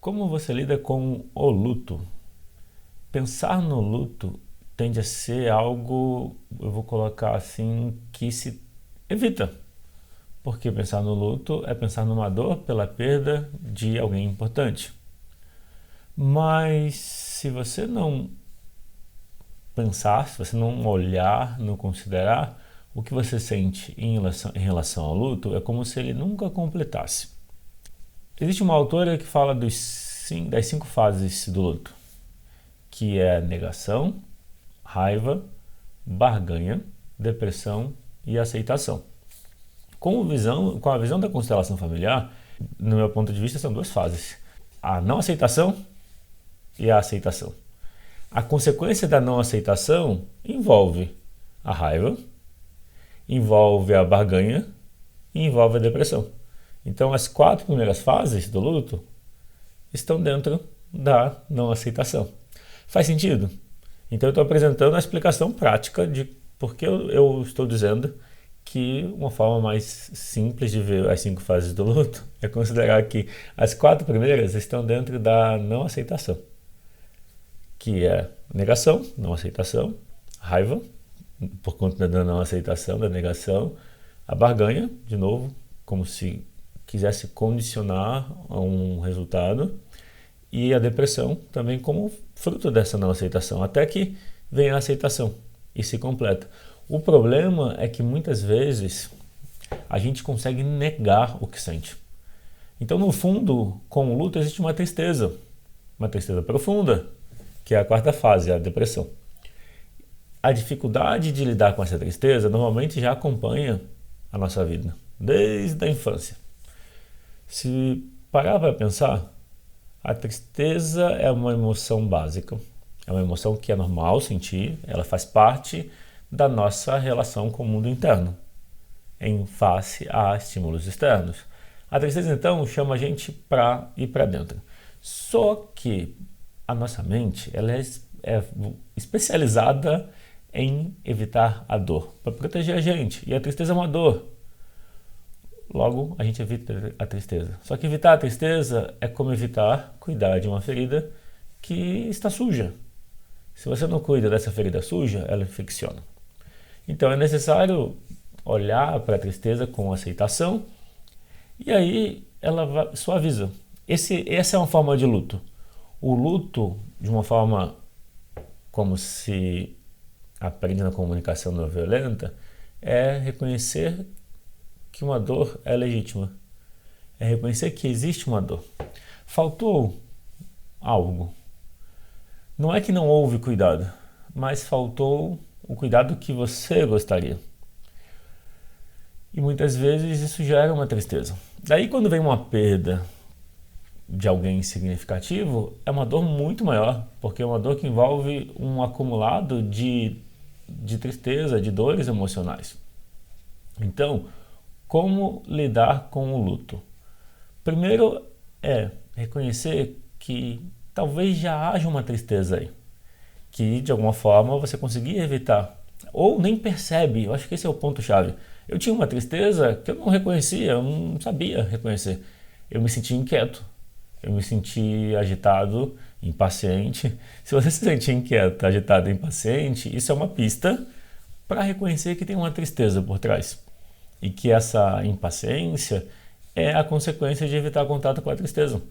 Como você lida com o luto? Pensar no luto tende a ser algo, eu vou colocar assim, que se evita. Porque pensar no luto é pensar numa dor pela perda de alguém importante. Mas se você não pensar, se você não olhar, não considerar, o que você sente em relação ao luto é como se ele nunca completasse. Existe uma autora que fala das 5 fases do luto, que é negação, raiva, barganha, depressão e aceitação. Com a visão da constelação familiar, no meu ponto de vista, são 2 fases: a não aceitação e a aceitação. A consequência da não aceitação envolve a raiva, envolve a barganha e envolve a depressão. Então, as 4 primeiras fases do luto estão dentro da não aceitação. Faz sentido? Então, eu estou apresentando a explicação prática de por que eu estou dizendo que uma forma mais simples de ver as 5 fases do luto é considerar que as 4 primeiras estão dentro da não aceitação, que é negação, não aceitação, raiva, por conta da não aceitação, da negação, a barganha, de novo, como se quisesse condicionar a um resultado, e a depressão também como fruto dessa não aceitação, até que vem a aceitação e se completa. O problema é que muitas vezes a gente consegue negar o que sente. Então, no fundo, com o luto existe uma tristeza profunda, que é a 4ª fase, a depressão. A dificuldade de lidar com essa tristeza normalmente já acompanha a nossa vida, desde a infância. Se parar para pensar, a tristeza é uma emoção básica, é uma emoção que é normal sentir, ela faz parte da nossa relação com o mundo interno, em face a estímulos externos. A tristeza, então, chama a gente para ir para dentro. Só que a nossa mente ela é especializada em evitar a dor, para proteger a gente. E a tristeza é uma dor. Logo, a gente evita a tristeza. Só que evitar a tristeza é como evitar cuidar de uma ferida que está suja. Se você não cuida dessa ferida suja, ela infecciona. Então é necessário olhar para a tristeza com aceitação e aí ela suaviza. Essa é uma forma de luto. O luto, de uma forma como se aprende na comunicação não violenta, é reconhecer que uma dor é legítima. É reconhecer que existe uma dor. Faltou algo. Não é que não houve cuidado, mas faltou o cuidado que você gostaria. E muitas vezes isso gera uma tristeza. Daí quando vem uma perda de alguém significativo, é uma dor muito maior, porque é uma dor que envolve um acumulado de tristeza, de dores emocionais. Então, como lidar com o luto? Primeiro é reconhecer que talvez já haja uma tristeza aí, que de alguma forma você conseguia evitar, ou nem percebe. Eu acho que esse é o ponto-chave. Eu tinha uma tristeza que eu não reconhecia, eu não sabia reconhecer. Eu me sentia inquieto, eu me sentia agitado, impaciente. Se você se sentir inquieto, agitado, impaciente, isso é uma pista para reconhecer que tem uma tristeza por trás. E que essa impaciência é a consequência de evitar contato com a tristeza.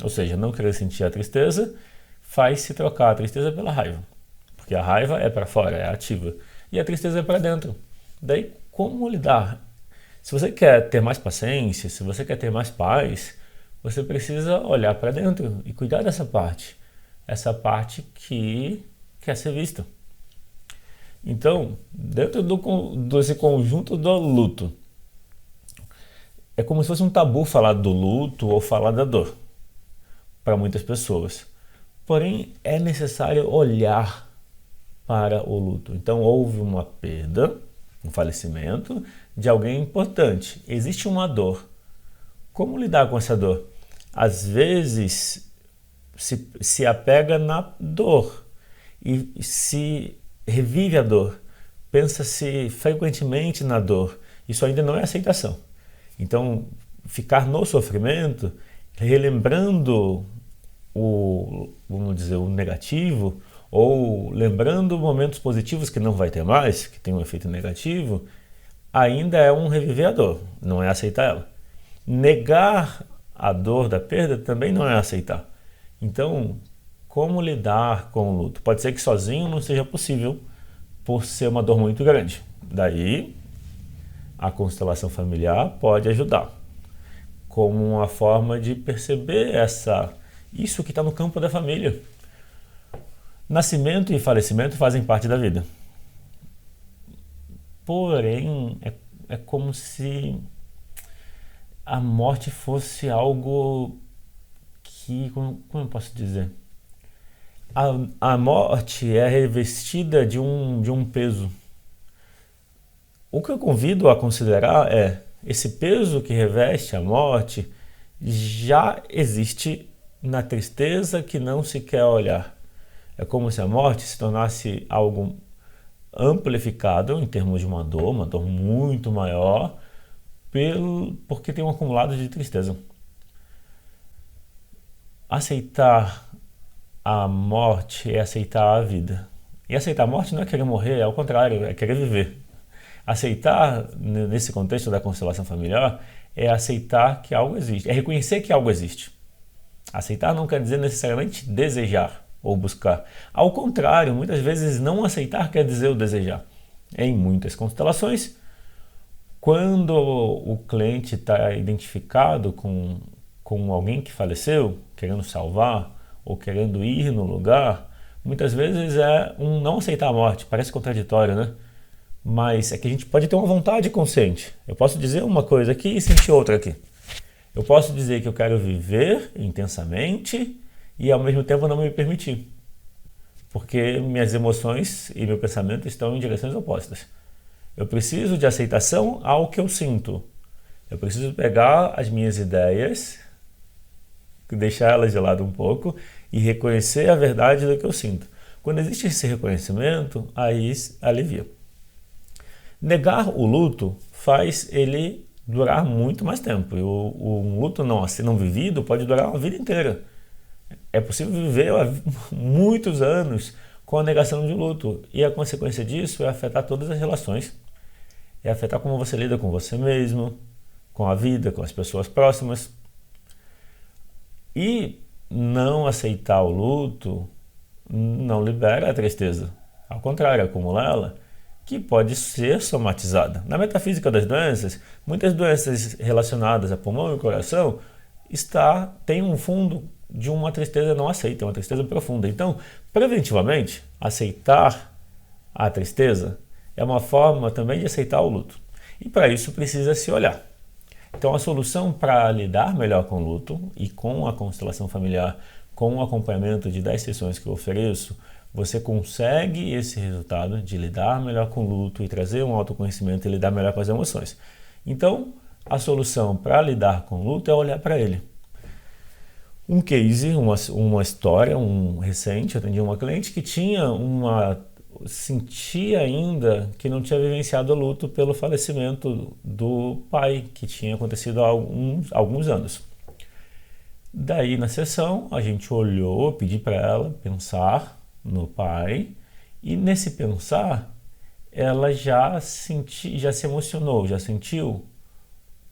Ou seja, não querer sentir a tristeza faz se trocar a tristeza pela raiva. Porque a raiva é para fora, é ativa. E a tristeza é para dentro. Daí, como lidar? Se você quer ter mais paciência, se você quer ter mais paz, você precisa olhar para dentro e cuidar dessa parte. Essa parte que quer ser vista. Então, dentro desse conjunto do luto, é como se fosse um tabu falar do luto ou falar da dor para muitas pessoas. Porém, é necessário olhar para o luto. Então, houve uma perda, um falecimento de alguém importante. Existe uma dor. Como lidar com essa dor? Às vezes, se apega na dor e se revive a dor. Pensa-se frequentemente na dor. Isso ainda não é aceitação. Então, ficar no sofrimento, relembrando vamos dizer, o negativo, ou lembrando momentos positivos que não vai ter mais, que tem um efeito negativo, ainda é um reviver a dor, não é aceitar ela. Negar a dor da perda também não é aceitar. Então, como lidar com o luto? Pode ser que sozinho não seja possível, por ser uma dor muito grande. Daí, a constelação familiar pode ajudar, como uma forma de perceber isso que está no campo da família. Nascimento e falecimento fazem parte da vida. Porém, é como se a morte fosse algo que, como eu posso dizer? A morte é revestida de um peso. O que eu convido a considerar é, esse peso que reveste a morte já existe na tristeza que não se quer olhar. É como se a morte se tornasse algo amplificado em termos de uma dor muito maior, porque tem um acumulado de tristeza. Aceitar a morte é aceitar a vida. E aceitar a morte não é querer morrer, é ao contrário, é querer viver. Aceitar, nesse contexto da constelação familiar, é aceitar que algo existe, é reconhecer que algo existe. Aceitar não quer dizer necessariamente desejar ou buscar. Ao contrário, muitas vezes não aceitar quer dizer o desejar. Em muitas constelações, quando o cliente está identificado com alguém que faleceu, querendo salvar ou querendo ir no lugar, muitas vezes é um não aceitar a morte. Parece contraditório, né? Mas é que a gente pode ter uma vontade consciente. Eu posso dizer uma coisa aqui e sentir outra aqui. Eu posso dizer que eu quero viver intensamente e ao mesmo tempo não me permitir. Porque minhas emoções e meu pensamento estão em direções opostas. Eu preciso de aceitação ao que eu sinto. Eu preciso pegar as minhas ideias, deixar elas de lado um pouco e reconhecer a verdade do que eu sinto. Quando existe esse reconhecimento, aí alivia. Negar o luto faz ele durar muito mais tempo. E um luto não vivido pode durar uma vida inteira. É possível viver muitos anos com a negação de luto. E a consequência disso é afetar todas as relações. É afetar como você lida com você mesmo, com a vida, com as pessoas próximas. E não aceitar o luto não libera a tristeza. Ao contrário, acumula ela, que pode ser somatizada. Na metafísica das doenças, muitas doenças relacionadas a pulmão e coração têm um fundo de uma tristeza não aceita, uma tristeza profunda. Então, preventivamente, aceitar a tristeza é uma forma também de aceitar o luto. E para isso precisa se olhar. Então, a solução para lidar melhor com o luto e com a constelação familiar, com o acompanhamento de 10 sessões que eu ofereço, você consegue esse resultado de lidar melhor com o luto e trazer um autoconhecimento e lidar melhor com as emoções. Então, a solução para lidar com o luto é olhar para ele. Um case, uma história, recente, eu atendi uma cliente que sentia ainda que não tinha vivenciado o luto pelo falecimento do pai, que tinha acontecido há alguns anos. Daí, na sessão, a gente olhou, pedi para ela pensar no pai, e nesse pensar, ela já se emocionou, já sentiu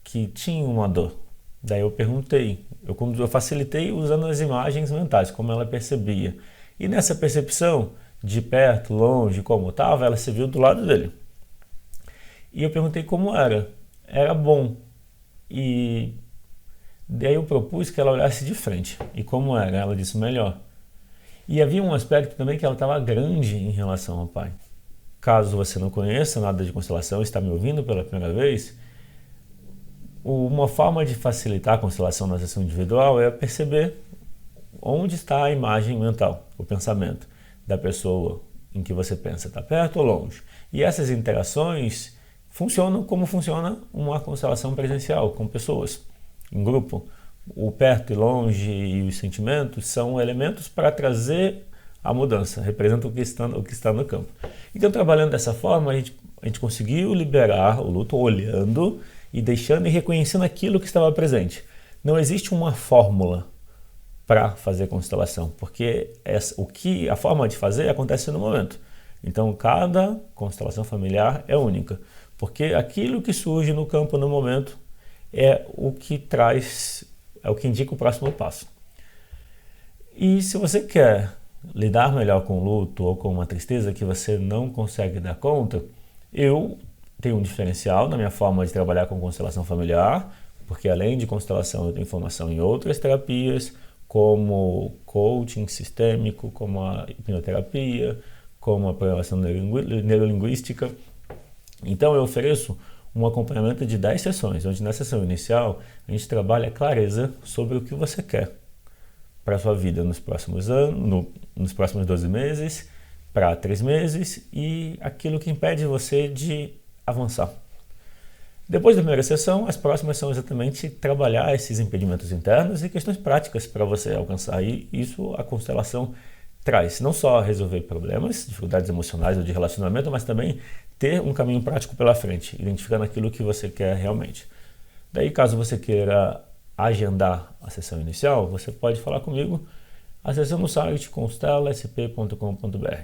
que tinha uma dor. Daí eu perguntei, eu facilitei usando as imagens mentais, como ela percebia. E nessa percepção, de perto, longe, como estava, ela se viu do lado dele. E eu perguntei como era. Era bom. E daí eu propus que ela olhasse de frente. E como era? Ela disse melhor. E havia um aspecto também que ela estava grande em relação ao pai. Caso você não conheça nada de constelação e está me ouvindo pela primeira vez, uma forma de facilitar a constelação na sessão individual é perceber onde está a imagem mental, o pensamento da pessoa em que você pensa, está perto ou longe. E essas interações funcionam como funciona uma constelação presencial, com pessoas, em grupo. O perto e longe e os sentimentos são elementos para trazer a mudança, representam o que está no campo. Então, trabalhando dessa forma, a gente conseguiu liberar o luto olhando e deixando e reconhecendo aquilo que estava presente. Não existe uma fórmula para fazer constelação, porque a forma de fazer acontece no momento. Então, cada constelação familiar é única, porque aquilo que surge no campo no momento é o que indica o próximo passo. E se você quer lidar melhor com o luto ou com uma tristeza que você não consegue dar conta, eu tenho um diferencial na minha forma de trabalhar com constelação familiar, porque além de constelação eu tenho formação em outras terapias, como coaching sistêmico, como a hipnoterapia, como a programação neurolinguística. Então eu ofereço um acompanhamento de 10 sessões, onde na sessão inicial a gente trabalha a clareza sobre o que você quer para a sua vida nos próximos anos, nos próximos 12 meses, para 3 meses e aquilo que impede você de avançar. Depois da primeira sessão, as próximas são exatamente trabalhar esses impedimentos internos e questões práticas para você alcançar. E isso a constelação traz, não só resolver problemas, dificuldades emocionais ou de relacionamento, mas também ter um caminho prático pela frente, identificando aquilo que você quer realmente. Daí, caso você queira agendar a sessão inicial, você pode falar comigo, acessando o site constelasp.com.br.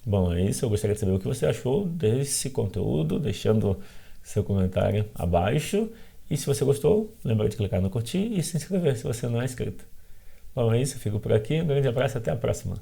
Bom, é isso. Eu gostaria de saber o que você achou desse conteúdo, deixando seu comentário abaixo. E se você gostou, lembre de clicar no curtir e se inscrever se você não é inscrito. Bom, é isso. Eu fico por aqui. Um grande abraço e até a próxima.